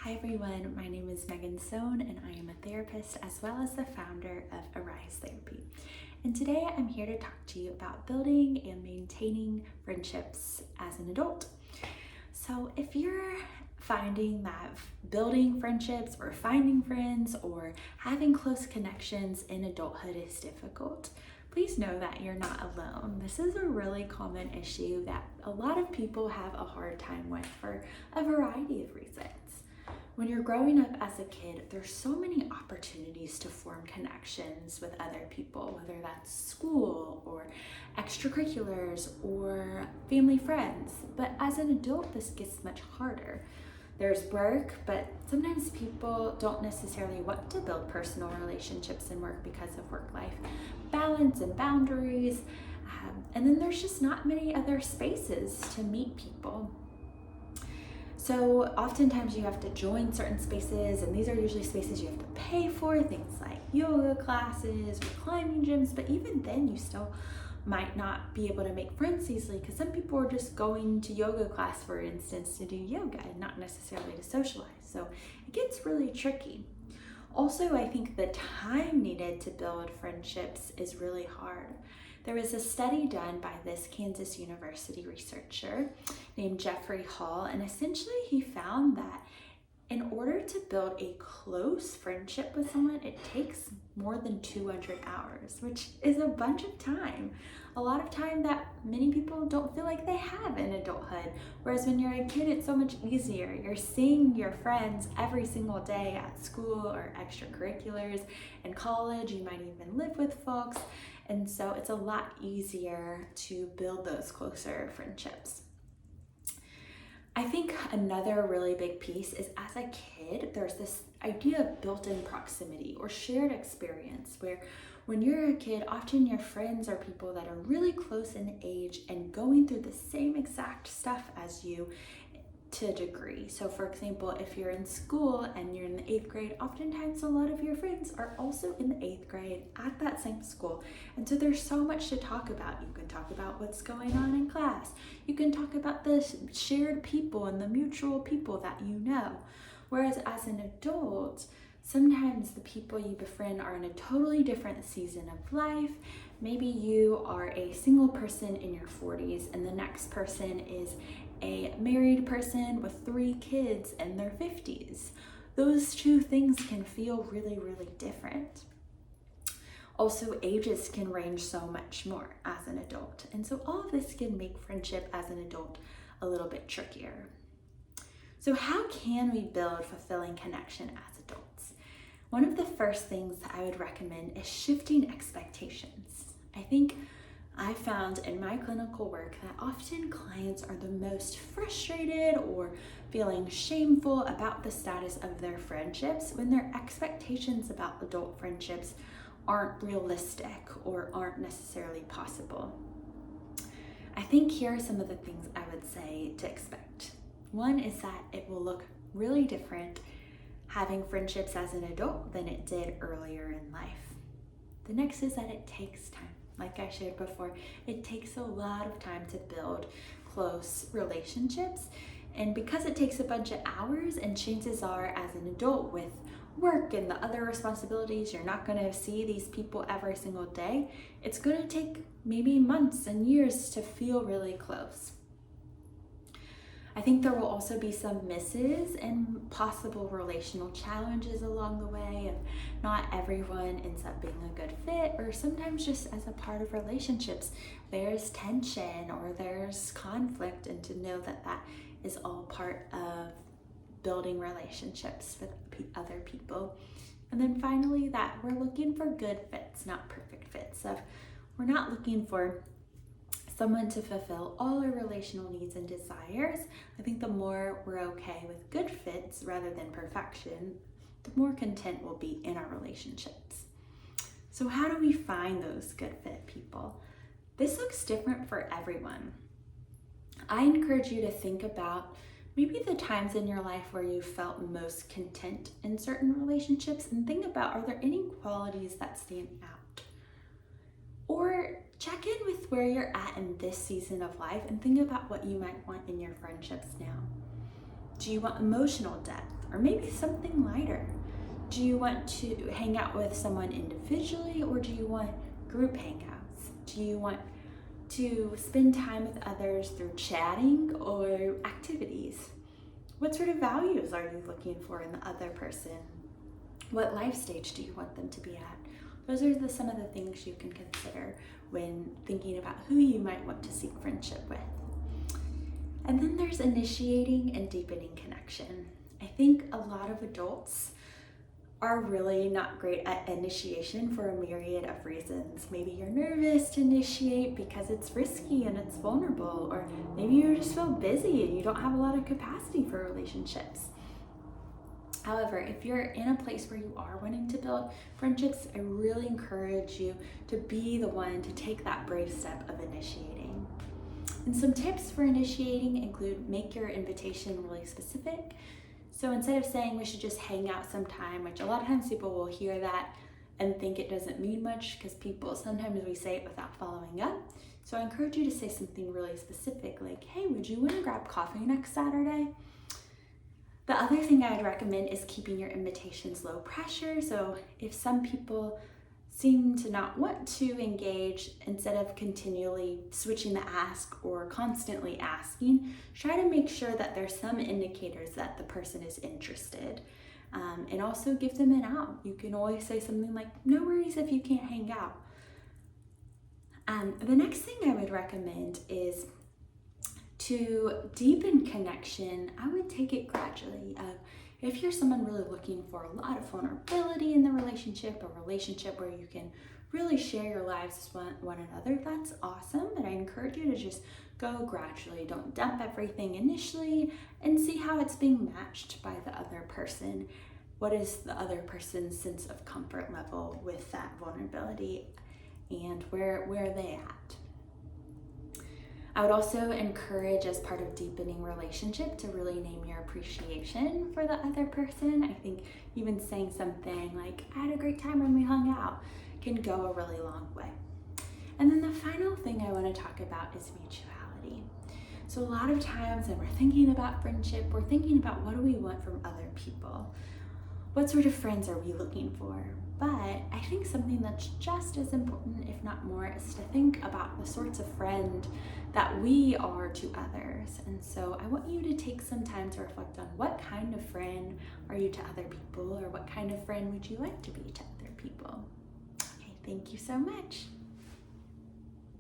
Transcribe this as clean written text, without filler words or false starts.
Hi everyone, my name is Soun and I am a therapist as well as the founder of Arise Therapy. And today I'm here to talk to you about building and maintaining friendships as an adult. So if you're finding that building friendships or finding friends or having close connections in adulthood is difficult, please know that you're not alone. This is a really common issue that a lot of people have a hard time with for a variety of reasons. When you're growing up as a kid, there's so many opportunities to form connections with other people, whether that's school or extracurriculars or family friends. But as an adult, this gets much harder. There's work, but sometimes people don't necessarily want to build personal relationships and work because of work-life balance and boundaries. And then there's just not many other spaces to meet people. So oftentimes you have to join certain spaces, and these are usually spaces you have to pay for, things like yoga classes or climbing gyms, but even then you still might not be able to make friends easily because some people are just going to yoga class, for instance, to do yoga and not necessarily to socialize. So it gets really tricky. Also, I think the time needed to build friendships is really hard. There was a study done by this Kansas University researcher named Jeffrey Hall, and essentially he found that in order to build a close friendship with someone, it takes more than 200 hours, which is a bunch of time. A lot of time that many people don't feel like they have in adulthood. Whereas when you're a kid, it's so much easier. You're seeing your friends every single day at school or extracurriculars. In college, you might even live with folks. And so it's a lot easier to build those closer friendships. I think another really big piece is as a kid, there's this idea of built-in proximity or shared experience where when you're a kid, often your friends are people that are really close in age and going through the same exact stuff as you to a degree. So for example, if you're in school and you're in the 8th grade, oftentimes a lot of your friends are also in the 8th grade at that same school. And so there's so much to talk about. You can talk about what's going on in class. You can talk about the shared people and the mutual people that you know. Whereas as an adult, sometimes the people you befriend are in a totally different season of life. Maybe you are a single person in your 40s and the next person is a married person with 3 kids in their 50s. Those two things can feel really, really different. Also, ages can range so much more as an adult. And so all of this can make friendship as an adult a little bit trickier. So how can we build fulfilling connection as adults? One of the first things that I would recommend is shifting expectations. I think I found in my clinical work that often clients are the most frustrated or feeling shameful about the status of their friendships when their expectations about adult friendships aren't realistic or aren't necessarily possible. I think here are some of the things I would say to expect. One is that it will look really different having friendships as an adult than it did earlier in life. The next is that it takes time. Like I shared before, it takes a lot of time to build close relationships. And because it takes a bunch of hours, and chances are as an adult with work and the other responsibilities, you're not going to see these people every single day. It's going to take maybe months and years to feel really close. I think there will also be some misses and possible relational challenges along the way. If not everyone ends up being a good fit, or sometimes just as a part of relationships, there's tension or there's conflict, and to know that that is all part of building relationships with other people. And then finally, that we're looking for good fits, not perfect fits. So we're not looking for someone to fulfill all our relational needs and desires. I think the more we're okay with good fits rather than perfection, the more content we'll be in our relationships. So how do we find those good fit people? This looks different for everyone. I encourage you to think about maybe the times in your life where you felt most content in certain relationships, and think about, are there any qualities that stand out? Or check in with where you're at in this season of life and think about what you might want in your friendships now. Do you want emotional depth or maybe something lighter? Do you want to hang out with someone individually, or do you want group hangouts? Do you want to spend time with others through chatting or activities? What sort of values are you looking for in the other person? What life stage do you want them to be at? Those are some of the things you can consider when thinking about who you might want to seek friendship with. And then there's initiating and deepening connection. I think a lot of adults are really not great at initiation for a myriad of reasons. Maybe you're nervous to initiate because it's risky and it's vulnerable, or maybe you just feel busy and you don't have a lot of capacity for relationships. However, if you're in a place where you are wanting to build friendships, I really encourage you to be the one to take that brave step of initiating. And some tips for initiating include make your invitation really specific. So instead of saying we should just hang out sometime, which a lot of times people will hear that and think it doesn't mean much because sometimes we say it without following up. So I encourage you to say something really specific like, hey, would you want to grab coffee next Saturday? The other thing I would recommend is keeping your invitations low pressure. So if some people seem to not want to engage, instead of continually switching the ask or constantly asking, try to make sure that there's some indicators that the person is interested. And also give them an out. You can always say something like, no worries if you can't hang out. The next thing I would recommend is to deepen connection. I would take it gradually. If you're someone really looking for a lot of vulnerability in the relationship, a relationship where you can really share your lives with one another, that's awesome. But I encourage you to just go gradually. Don't dump everything initially, and see how it's being matched by the other person. What is the other person's sense of comfort level with that vulnerability, and where are they at? I would also encourage, as part of deepening relationship, to really name your appreciation for the other person. I think even saying something like, I had a great time when we hung out, can go a really long way. And then the final thing I want to talk about is mutuality. So a lot of times when we're thinking about friendship, we're thinking about what do we want from other people? What sort of friends are we looking for? But I think something that's just as important, if not more, is to think about the sorts of friend that we are to others. And so I want you to take some time to reflect on what kind of friend are you to other people, or what kind of friend would you like to be to other people? Okay, thank you so much.